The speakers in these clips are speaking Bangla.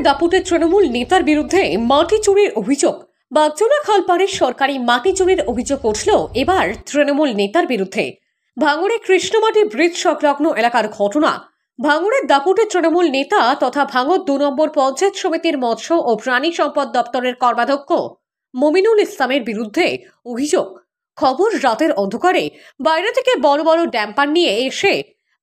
দাপুটে তৃণমূল নেতার বিরুদ্ধে মাটি চুরির অভিযোগ। বাগজোলা খালপাড়ের সরকারি মাটি চুরির অভিযোগ উঠল এবার তৃণমূল নেতার বিরুদ্ধে। ভাঙড়ে কৃষ্ণমাটি ব্রিজ সংলগ্ন এলাকার ঘটনা। ভাঙড়ের দাপুটে তৃণমূল নেতা তথা ভাঙড় 2 নম্বর পঞ্চায়েত সমিতির মৎস্য ও প্রাণী সম্পদ দপ্তরের কর্মাধ্যক্ষ মমিনুল ইসলামের বিরুদ্ধে অভিযোগ। খবর, রাতের অন্ধকারে বাইরে থেকে বড় বড় ড্যাম্পার নিয়ে এসে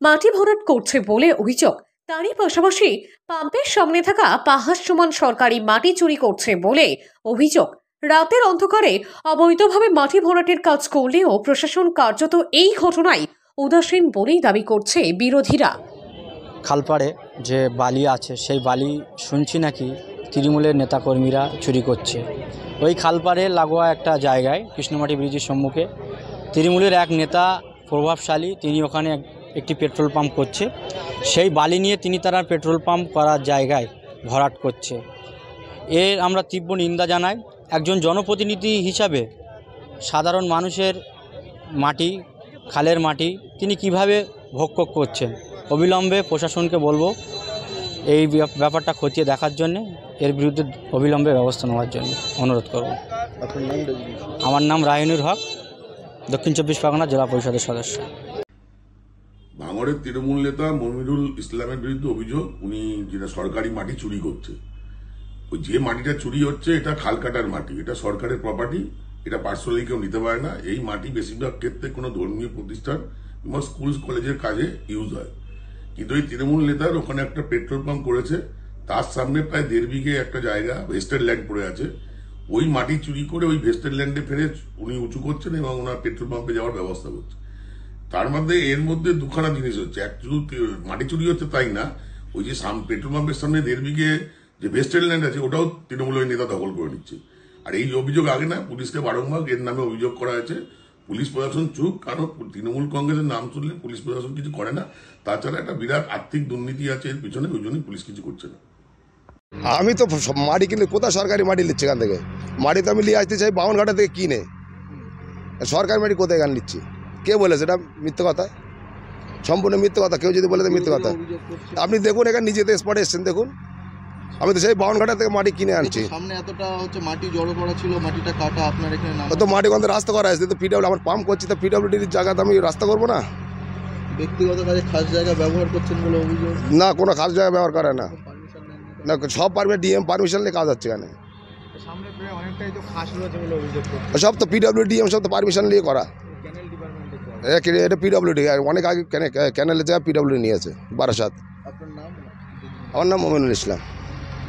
মাটি ভরাট করছে বলে অভিযোগ। তারই পাশাপাশি পাম্পের সামনে থাকা পাহাড় সমান সরকারি মাটি চুরি করছে বলে অভিযোগ। রাতের অন্ধকারে অবৈধভাবে মাটি ভরাটের কাজ করলেও প্রশাসন কার্যত এই ঘটনায় উদাসীন বলেই দাবি করছে বিরোধীরা। খালপাড়ে যে বালি আছে সেই বালি শুনছি নাকি তৃণমূলের নেতাকর্মীরা চুরি করছে। ওই খালপাড়ে লাগোয়া একটা জায়গায় কৃষ্ণমাটি ব্রিজের সম্মুখে তৃণমূলের এক নেতা প্রভাবশালী, তিনি ওখানে একটি পেট্রোল পাম্প করছে। সেই বালি নিয়ে তিনি তার পেট্রোল পাম্প করার জায়গায় ভরাট করছে। এর আমরা তীব্র নিন্দা জানাই। একজন জনপ্রতিনিধি হিসাবে সাধারণ মানুষের মাটি, খালের মাটি তিনি কিভাবে ভক্ষক করছেন, অবিলম্বে প্রশাসনকে বলবো এই ব্যাপারটা খতিয়ে দেখার জন্য, এর বিরুদ্ধে অবিলম্বে ব্যবস্থা নেওয়ার জন্য অনুরোধ করব। আমার নাম রাহিনুর হক, দক্ষিণ 24 পরগনা জেলা পরিষদের সদস্য। ভাঙড়ের তৃণমূল নেতা মমিনুল ইসলামের বিরুদ্ধে অভিযোগ, উনি যেটা সরকারি মাটি চুরি করছে। ওই যে মাটিটা চুরি হচ্ছে এটা খালকাটার মাটি, এটা সরকারের প্রপার্টি, এটা পার্সোনালি কেউ নিতে পারে না। এই মাটি বেশিরভাগ ক্ষেত্রে কোনো ধর্মীয় প্রতিষ্ঠান কিংবা স্কুল কলেজের কাজে ইউজ হয়। কিন্তু এই তৃণমূল নেতার ওখানে একটা পেট্রোল পাম্প করেছে, তার সামনে প্রায় 1.5 বিঘে একটা জায়গা ভেস্টেড ল্যান্ড পড়ে আছে। ওই মাটি চুরি করে ওই ভেস্টেড ল্যান্ডে ফেলে উনি উঁচু করছেন এবং ওনার পেট্রোল পাম্পে যাওয়ার ব্যবস্থা করছে। তার মধ্যে এর মধ্যে দুখানা জিনিস হচ্ছে, এক শুধু মাটি চুরি হচ্ছে তাই না, ওই যে পেট্রোল পাম্পের সামনে 1.5 বিঘে যে ভেস্টেড ল্যান্ড আছে ওটাও তৃণমূলের নেতা দখল করে নিচ্ছে। আর এই অভিযোগ আগে না, পুলিশকে বারংবার এর নামে অভিযোগ করা হয়েছে। পুলিশ প্রশাসন চুপ, কারণ তৃণমূল কংগ্রেসের নাম শুনলে পুলিশ প্রশাসন কিছু করে না। তাছাড়া একটা বিরাট আর্থিক দুর্নীতি আছে এর পিছনে, ওই জন্যই পুলিশ কিছু করছে না। আমি তো মাটি কিনে কোথায় সরকারি মাটি নিচ্ছে এখান থেকে? মাটি তো আমি নিয়ে আসতে চাই বামনঘাটা থেকে কিনে, সরকারি মাটি কোথায় এখানে নিচ্ছি? কে বলেছে এটা? মিথ্যে কথা, সম্পূর্ণ মিথ্যে কথা। কেউ যদি বলে তো মিথ্যে কথা। আপনি দেখুন এখানে নিজেতে স্পটে এসছেন, দেখুন আমি তো সেই বামনঘাটা থেকে মাটি কিনে আনছি। সামনে এতটা হচ্ছে মাটি জড়ো করা ছিল, মাটিটা কাটা, আপনার এখানে তো মাটি গন্ধে রাস্তা করা আছে, তো পিডব্লিউ আমার পাম্প করছি, তো পিডব্লিউডির জায়গাতে আমি রাস্তা করবো না? ব্যক্তিগত কাজে খাস জায়গা ব্যবহার করছেন বলে অভিযোগ। না, কোনো খাস জায়গা ব্যবহার করে না, না সব পারবে ডিএম পারমিশন নিয়ে কাজ হচ্ছে এখানে। সব তো পিডব্লিউ ডিএম সব তো পারমিশন নিয়ে করা। এটা পিডব্লিউডি অনেক আগে ক্যানেলের জায়গা পিডব্লিউ নিয়েছে বারাসাত। আপনার নাম? আমার নাম মমিনুল ইসলাম।